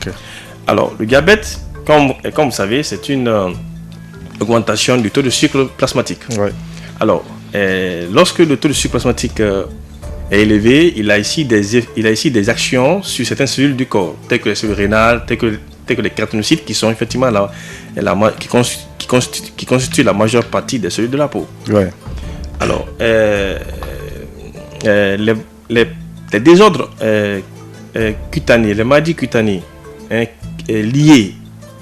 Ok. Alors, le diabète, comme vous savez, c'est une augmentation du taux de sucre plasmatique. Ouais. Alors, lorsque le taux de sucre plasmatique est élevé, il a ici des actions sur certaines cellules du corps, telles que les cellules rénales, telles que les kératinocytes, qui sont effectivement qui constituent la majeure partie des cellules de la peau. Ouais. Alors, les désordres cutanés, les maladies cutanées liées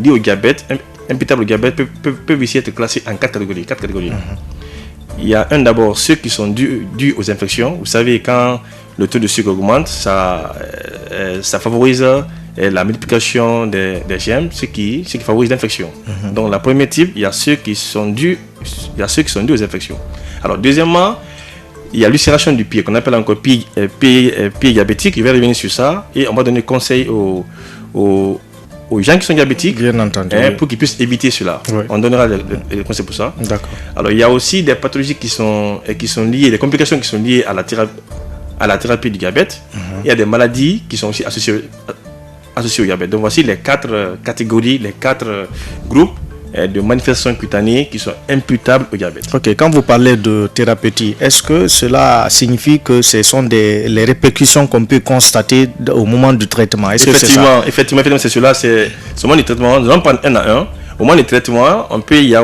au diabète, imputables au diabète, peuvent ici être classés en 4 catégories. Il y a d'abord ceux qui sont dus aux infections. Vous savez, quand le taux de sucre augmente, ça favorise la multiplication des germes, ce qui favorise l'infection. Donc, la première type, il y a ceux qui sont dus aux infections. Alors, deuxièmement, il y a l'ulcération du pied, qu'on appelle encore pied diabétique. Je vais revenir sur ça et on va donner conseil aux gens qui sont diabétiques, bien entendu, pour qu'ils puissent éviter cela. Oui. On donnera les conseils pour ça. D'accord. Alors, il y a aussi des pathologies qui sont liées, des complications qui sont liées à la thérapie du diabète. Il y a des maladies qui sont aussi associées au diabète. Donc, voici les 4 catégories, les 4 groupes de manifestations cutanées qui sont imputables au diabète. Ok, quand vous parlez de thérapeutique, est-ce que cela signifie que ce sont les répercussions qu'on peut constater au moment du traitement? Est-ce que c'est ça? Effectivement, c'est cela, c'est au moment du traitement. Nous allons prendre un à un. Au moment du traitement, il peut y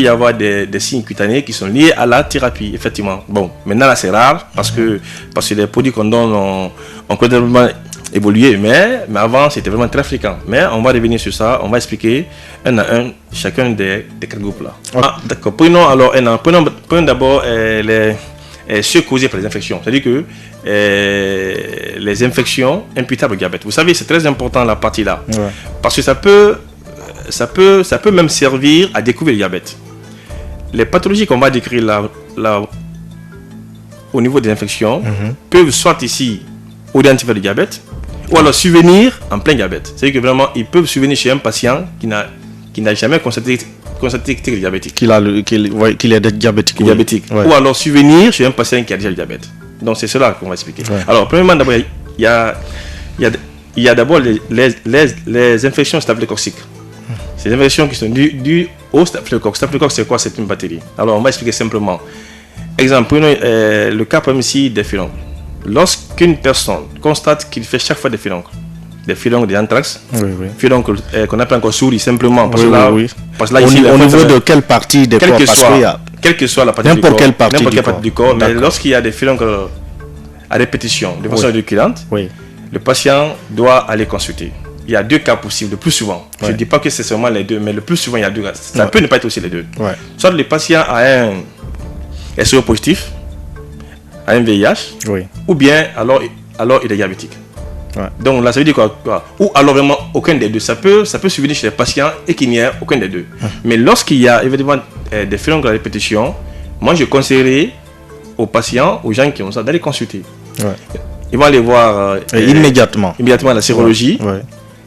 avoir des signes cutanés qui sont liés à la thérapie, effectivement. Bon, maintenant là c'est rare parce que les produits qu'on donne ont complètement évolué, mais avant c'était vraiment très fréquent. Mais on va revenir sur ça, on va expliquer un à un chacun des 4 groupes là. Okay. D'accord. Prenons d'abord ceux causés par les infections. C'est-à-dire que les infections imputables au diabète. Vous savez, c'est très important la partie là, parce que ça peut même servir à découvrir le diabète. Les pathologies qu'on va décrire là au niveau des infections peuvent soit ici identifier le diabète, ou alors survenir en plein diabète. C'est-à-dire que vraiment, ils peuvent survenir chez un patient qui n'a jamais constaté qu'il est diabétique. Qu'il est diabétique. Diabétique. Ouais. Ou alors survenir chez un patient qui a déjà le diabète. Donc c'est cela qu'on va expliquer. Ouais. Alors, premièrement, d'abord, il y a d'abord les infections staphylococciques. Ces infections qui sont dues au staphylocoque. Staphylocoque, c'est quoi? C'est une bactérie. Alors, on va expliquer simplement. Exemple, prenons le cas comme ici des furoncles. Lorsqu'une personne constate qu'il fait chaque fois des furoncles, des anthrax, furoncles qu'on appelle encore souris simplement, parce que là ici, au niveau de quelle partie des corps? Quelle que soit la partie du corps, n'importe quelle partie du corps, mais lorsqu'il y a des furoncles à répétition, de façon récurrente, le patient doit aller consulter. Il y a 2 cas possibles, le plus souvent. Je ne dis pas que c'est seulement les 2, mais le plus souvent, il y a 2 cas. Ça peut ne pas être aussi les 2. Soit le patient a un SO positif, a un VIH, ou bien alors il est diabétique. Donc là, ça veut dire quoi? Ou alors vraiment aucun des deux. Ça peut survenir chez les patients et qu'il n'y ait aucun des deux. Mais lorsqu'il y a évidemment des furoncles à répétition, moi je conseillerais aux patients, aux gens qui ont ça, d'aller consulter. Ils vont aller voir immédiatement la sérologie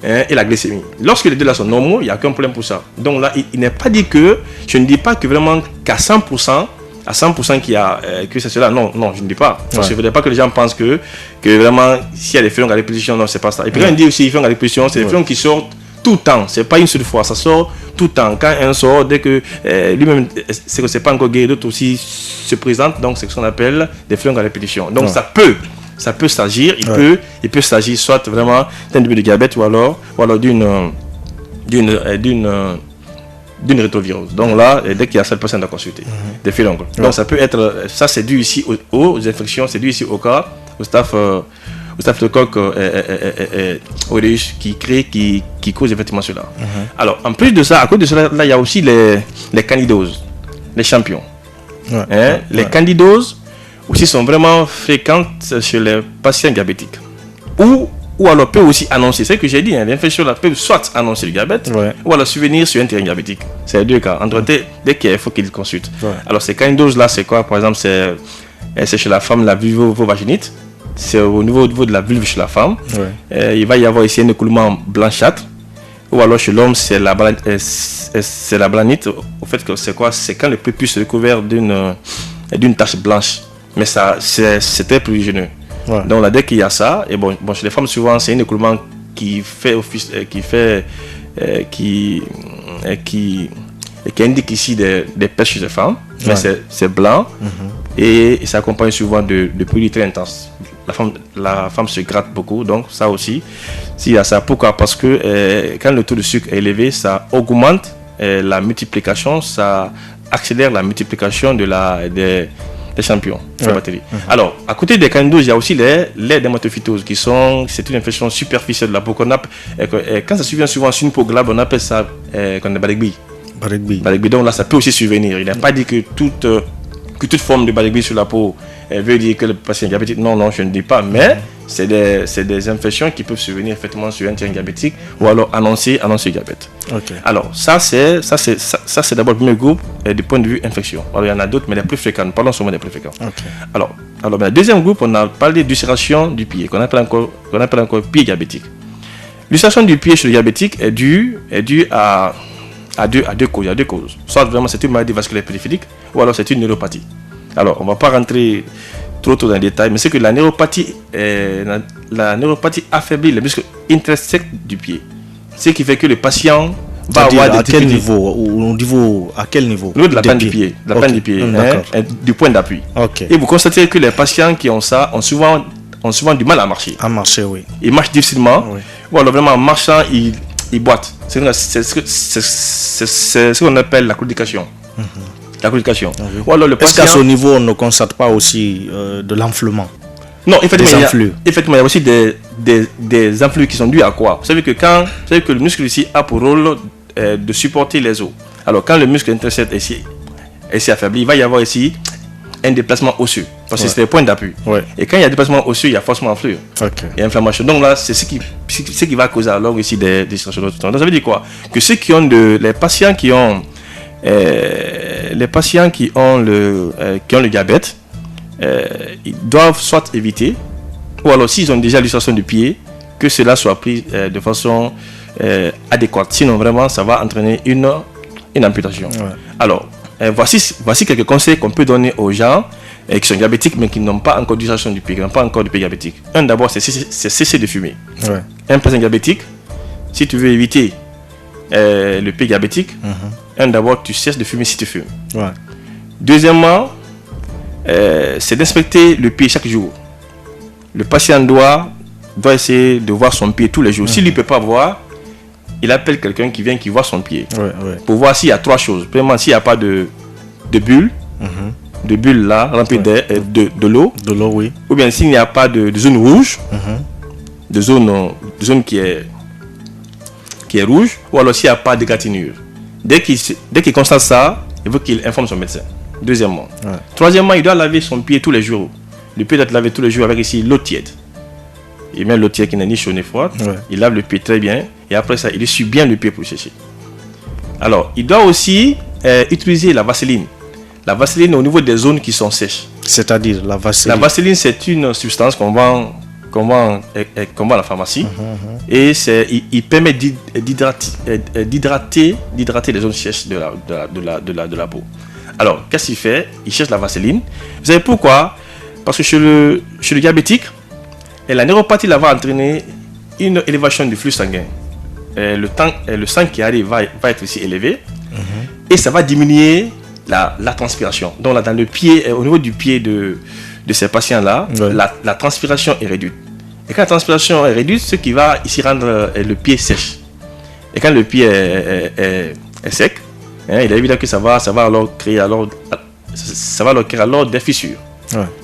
et la glycémie. Lorsque les deux là sont normaux, il n'y a aucun problème pour ça. Donc là, il n'est pas dit que, je ne dis pas que vraiment qu'à 100%, qu'il y a que c'est cela. Non, je ne dis pas. Parce que je ne voudrais pas que les gens pensent que vraiment, s'il y a des furoncles à répétition, non, c'est pas ça. Et puis quand on dit aussi furoncles à répétition, c'est des furoncles qui sortent tout le temps. C'est pas une seule fois, ça sort tout le temps. Quand un sort, dès que lui-même, c'est que c'est pas encore guéri, d'autres aussi se présentent. Donc c'est ce qu'on appelle des furoncles à répétition. Donc ça peut s'agir. Il peut s'agir soit vraiment d'un début de diabète ou alors d'une rétrovirose. Donc là, dès qu'il y a cette personne à consulter, des furoncles. Donc ça peut être, ça c'est dû ici aux infections, c'est dû ici au cas, au staphylocoque aureus qui cause effectivement cela. Alors en plus de ça, à cause de cela, là il y a aussi les candidoses, les champions. Les candidoses aussi sont vraiment fréquentes chez les patients diabétiques. Ou alors peut aussi annoncer, c'est ce que j'ai dit, l'infection là peut soit annoncer le diabète, ou alors survenir sur un terrain diabétique. C'est les 2 cas. Dès qu'il faut qu'il consulte. Alors ces candidoses là, c'est quoi? Par exemple, c'est chez la femme la vulvovaginite. C'est au niveau de la vulve chez la femme. Il va y avoir ici un écoulement blanchâtre. Ou alors chez l'homme, c'est la blanite. Au fait que c'est quoi? C'est quand le prépuce est recouvert d'une tache blanche. Mais ça, c'est très prurigineux. Donc là, dès qu'il y a ça, et bon, chez les femmes, souvent, c'est un écoulement qui fait office, qui indique ici des pertes chez les femmes, mais c'est blanc et ça accompagne souvent de produits très intenses. La femme se gratte beaucoup, donc ça aussi, s'il y a ça, pourquoi? Parce que quand le taux de sucre est élevé, ça augmente la multiplication, ça accélère la multiplication des champignons. Alors, à côté des candidoses, il y a aussi les dermatophytoses c'est une infection superficielle de la peau qu'on appelle, quand ça survient souvent sur une peau glable, on appelle ça balegbi. Donc là, ça peut aussi survenir. Il n'a pas dit que toute forme de balegbi sur la peau veut dire que le patient est diabétique. Non, je ne dis pas, mais c'est des infections qui peuvent survenir effectivement sur un terrain diabétique ou alors annoncer diabète. Alors, ça c'est d'abord le premier groupe du point de vue infection. Alors, il y en a d'autres, mais les plus fréquents. Nous parlons souvent des plus fréquents. Alors, le deuxième groupe, on a parlé d'ulcération du pied, qu'on appelle encore pied diabétique. L'ulcération du pied chez le diabétique est due à deux causes. Il y a deux causes. Soit vraiment c'est une maladie vasculaire périphérique ou alors c'est une neuropathie. Alors, on ne va pas rentrer trop dans les détails, mais c'est que la neuropathie affaiblit les muscles intrinsèques du pied. Ce qui fait que le patient va avoir à quel niveau à quel niveau? Au niveau de la peine du pied, du point d'appui. Et vous constatez que les patients qui ont ça ont souvent du mal à marcher. Oui. Ils marchent difficilement. Ou alors vraiment en marchant, ils boitent. C'est ce qu'on appelle la claudication. Ou alors le patient... Est-ce qu'à ce niveau, on ne constate pas aussi de l'enflement? Non, effectivement, il y a aussi des influx qui sont dus à quoi? Vous savez que le muscle ici a pour rôle de supporter les os. Alors quand le muscle intrinsèque est ici affaibli, il va y avoir ici un déplacement osseux. Parce que c'est les points d'appui. Et quand il y a déplacement osseux, il y a forcément influx. Il y a inflammation. Donc là, c'est ce qui va causer alors ici des distorsions. Donc ça veut dire quoi? Que ceux qui ont les patients qui ont le diabète, ils doivent soit éviter, ou alors s'ils ont déjà l'ulcération du pied, que cela soit pris de façon adéquate. Sinon, vraiment, ça va entraîner une amputation. Alors, voici quelques conseils qu'on peut donner aux gens qui sont diabétiques, mais qui n'ont pas encore d'ulcération du pied, qui n'ont pas encore de pied diabétique. Un, d'abord, c'est cesser de fumer. Un patient diabétique, si tu veux éviter le pied diabétique, d'abord, tu cesses de fumer si tu fumes. Deuxièmement, c'est d'inspecter le pied chaque jour. Le patient doit essayer de voir son pied tous les jours. S'il ne peut pas voir, il appelle quelqu'un qui voit son pied. Pour voir s'il y a trois choses. Premièrement, s'il n'y a pas de bulle, de bulles là, remplies de l'eau. Ou bien s'il n'y a pas de zone rouge, de zone qui est rouge, ou alors s'il n'y a pas de gratinure. Dès qu'il constate ça, il faut qu'il informe son médecin. Deuxièmement. Troisièmement, il doit laver son pied tous les jours. Le pied doit être lavé tous les jours avec ici l'eau tiède. Il met l'eau tiède qui n'est ni chaude ni froide. Il lave le pied très bien. Et après ça, il essuie bien le pied pour sécher. Alors, il doit aussi utiliser la vaseline. La vaseline au niveau des zones qui sont sèches. C'est-à-dire la vaseline. La vaseline, c'est une substance qu'on vend à la pharmacie. Et il permet d'hydrater les zones sèches de la peau. Alors, qu'est-ce qu'il fait? Il cherche la vaseline. Vous savez pourquoi? Parce que chez le diabétique, la neuropathie va entraîner une élévation du flux sanguin. Le sang qui arrive va être ici élevé. Et ça va diminuer la transpiration. Donc là, dans le pied, au niveau du pied de ces patients-là, la transpiration est réduite. Et quand la transpiration est réduite, ce qui va ici rendre le pied sèche. Et quand le pied est sec, il est évident que ça va alors créer des fissures.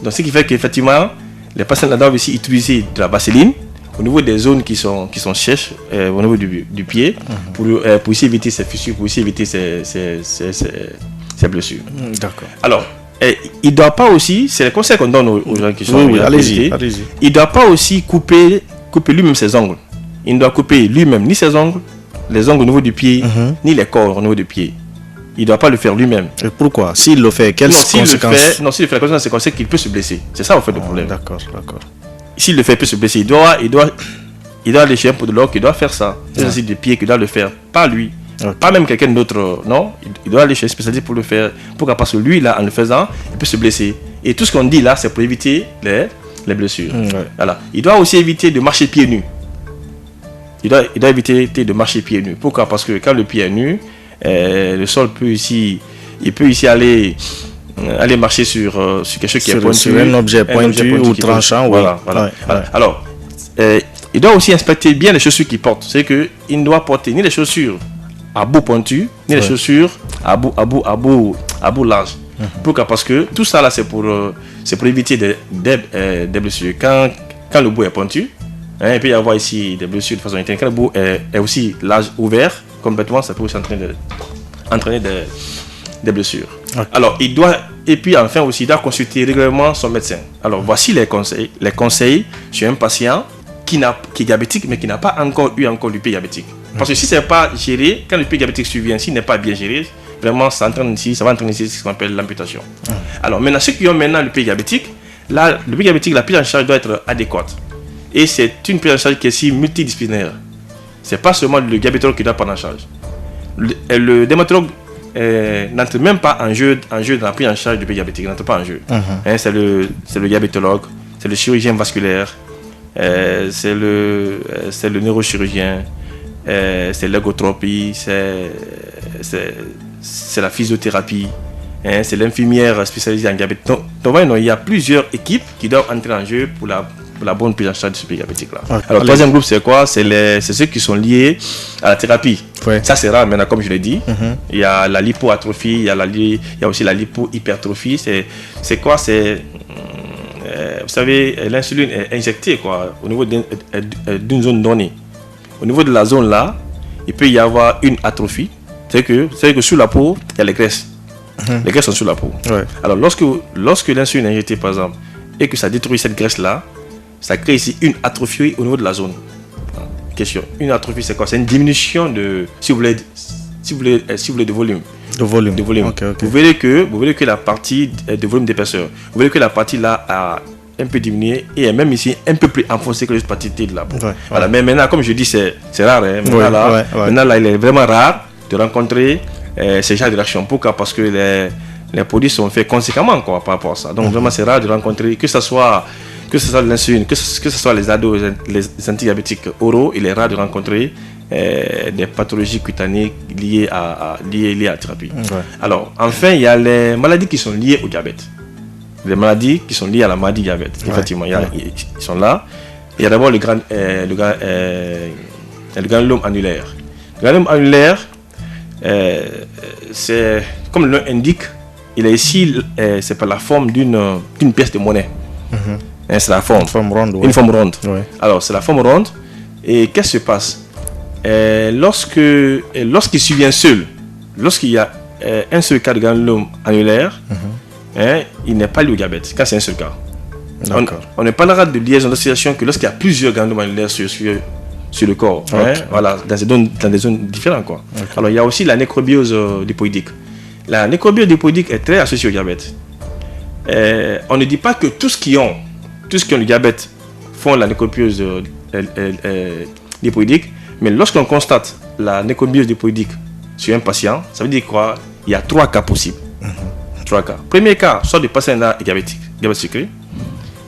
Donc ce qui fait qu'effectivement, les patients doivent ici utiliser de la vaseline au niveau des zones qui sont sèches, au niveau du pied, pour ici éviter ces fissures, pour ici éviter ces blessures. D'accord. Alors, il ne doit pas aussi, c'est le conseil qu'on donne aux gens qui sont allez-y. Il ne doit pas aussi couper lui-même ses ongles. Il ne doit couper lui-même ni ses ongles, les ongles au niveau du pied, ni les corps au niveau du pied. Il ne doit pas le faire lui-même. Et pourquoi? S'il le fait, quelles conséquences? S'il le fait, la conséquence, c'est qu'il peut se blesser. C'est ça en fait le problème. D'accord. S'il le fait, il peut se blesser. Il doit aller chez un podologue qui doit faire ça. C'est aussi des pieds qui doit le faire, pas lui. Pas même quelqu'un d'autre, non. Il doit aller chez un spécialiste pour le faire. Pourquoi? Parce que lui, là, en le faisant, il peut se blesser. Et tout ce qu'on dit là, c'est pour éviter les blessures. Voilà. Il doit aussi éviter de marcher pieds nus. il doit éviter de marcher pieds nus. Pourquoi? Parce que quand le pied est nu, le sol peut ici aller marcher sur quelque chose qui est pointu. Sur un objet pointu ou tranchant. Voilà. Alors, il doit aussi inspecter bien les chaussures qu'il porte. C'est qu'il ne doit porter ni les chaussures à bout pointu, ni les chaussures à bout large. Pourquoi? Parce que tout ça là, c'est pour éviter des blessures. Quand le bout est pointu, il peut y avoir ici des blessures de façon interne. Quand le bout est aussi large, ouvert, complètement, ça peut aussi entraîner des blessures. Okay. Alors, et puis enfin aussi, il doit consulter régulièrement son médecin. Alors, voici les conseils sur un patient qui est diabétique, mais qui n'a pas encore eu du pied diabétique. Parce que si ce n'est pas géré, quand le pied diabétique survient, s'il n'est pas bien géré, vraiment, ça va entraîner ici ce qu'on appelle l'amputation. Alors, maintenant, ceux qui ont maintenant le pied diabétique, là, le pied diabétique, la prise en charge doit être adéquate. Et c'est une prise en charge qui est aussi multidisciplinaire. Ce n'est pas seulement le diabétologue qui doit prendre en charge. Le dermatologue n'entre même pas en jeu dans la prise en charge du pied diabétique. Il n'entre pas en jeu. C'est le diabétologue, c'est le chirurgien vasculaire, c'est le neurochirurgien, c'est l'ergotropie, c'est la physiothérapie, c'est l'infirmière spécialisée en diabète. Donc il y a plusieurs équipes qui doivent entrer en jeu pour la bonne prise en charge de ce pied diabétique là. Okay. Alors, le troisième groupe, c'est quoi? C'est ceux qui sont liés à la thérapie. Ouais. Ça, c'est rare maintenant, comme je l'ai dit. Il y a la lipoatrophie, il y a aussi la lipohypertrophie. C'est quoi? Vous savez, l'insuline est injectée au niveau d'une zone donnée. Au niveau de la zone là, il peut y avoir une atrophie. C'est que sous la peau, il y a les graisses. Les graisses sont sous la peau. Ouais. Alors, lorsque l'insuline est injectée, par exemple, et que ça détruit cette graisse là, ça crée ici une atrophie au niveau de la zone. Question. Une atrophie, c'est quoi? C'est une diminution de, si vous voulez, de volume. De volume. Okay. Vous verrez que la partie de volume d'épaisseur, vous verrez que la partie là a un peu diminué et est même ici un peu plus enfoncée que l'autre partie de la peau. Ouais. Voilà. Mais maintenant, comme je dis, c'est rare. Maintenant, là, il est vraiment rare de rencontrer ces genres de réactions. Pourquoi? Parce que les produits sont faits conséquemment par rapport à ça. Donc, vraiment, c'est rare de rencontrer, que ce soit l'insuline, que ce soit les ados, les antidiabétiques oraux, il est rare de rencontrer des pathologies cutanées liées à la thérapie. Ouais. Alors, enfin, il y a les maladies qui sont liées au diabète. Les maladies qui sont liées à la maladie diabète. Ouais. Effectivement, ils sont là. Il y a d'abord le granulome annulaire. Le granulome annulaire, c'est, comme le nom indique, il est ici, c'est par la forme d'une pièce de monnaie. C'est la forme. Une forme ronde. Ouais. Une forme ronde. Ouais. Alors, c'est la forme ronde. Et qu'est-ce qui se passe? Lorsqu'il survient seul, lorsqu'il y a un seul cas de granulome annulaire, il n'est pas lié au diabète, quand c'est un seul cas. On ne parlera de liaison d'association que lorsqu'il y a plusieurs granulomes annulaires sur le corps. Okay. Voilà, dans des zones différentes. Okay. Alors, il y a aussi la nécrobiose lipoïdique. La nécrobiose lipoïdique est très associée au diabète. On ne dit pas que tous qui ont le diabète font la nécrobiose lipoïdique, mais lorsqu'on constate la nécrobiose lipoïdique sur un patient, ça veut dire quoi? Il y a 3 cas possibles. 3 cas. Premier cas, soit le patient là est diabétique, diabète sucré.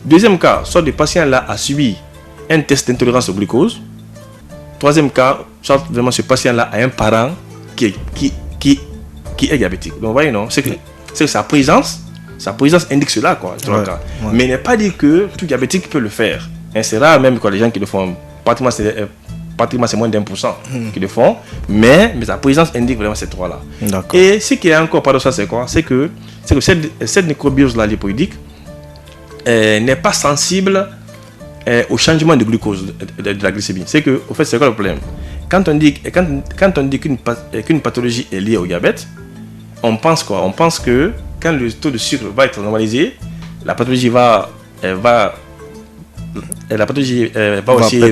Deuxième cas, soit le patient là a subi un test d'intolérance au glucose. Troisième cas, soit vraiment ce patient là a un parent qui est diabétique. Donc, vous voyez, non? C'est que sa présence indique cela, quoi. Ouais. Mais il n'est pas dit que tout diabétique peut le faire. C'est rare même les gens qui le font. Pratiquement, c'est moins d'1% qui le font. Mais sa présence indique vraiment ces 3-là. Et ce qui est encore paradoxal, c'est quoi? C'est que cette nécrobiose-là lipoïdique n'est pas sensible au changement de glucose, de la glycémie. C'est que, au fait, c'est quoi le problème? Quand on dit qu'une pathologie est liée au diabète, on pense quoi? On pense que quand le taux de sucre va être normalisé, la pathologie va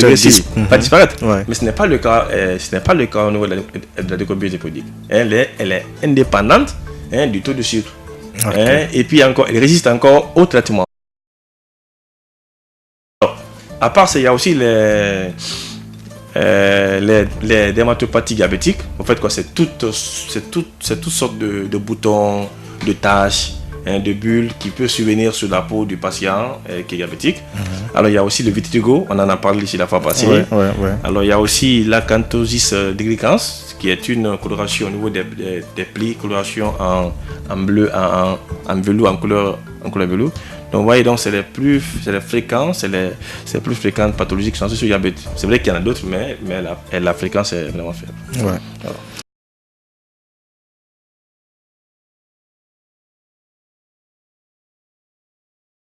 aussi disparaître. Ouais. Mais ce n'est pas le cas. Au niveau de la nécrobiose lipoïdique. Elle est indépendante du taux de sucre. Okay. Et puis encore, elle résiste encore au traitement. Alors, à part ça, il y a aussi les dermatopathies diabétiques. En fait, quoi, c'est toutes sortes de boutons, de taches, de bulles qui peut survenir sur la peau du patient qui est diabétique. Alors il y a aussi le vitiligo, on en a parlé ici la fois passée. Alors il y a aussi l'acanthosis deglicans, qui est une coloration au niveau des plis, coloration en bleu, en velours, en couleur velours. Donc vous voyez, donc c'est les plus fréquents, c'est les plus fréquentes pathologies qui sont sur le diabète. C'est vrai qu'il y en a d'autres, mais la fréquence est vraiment faible. Ouais.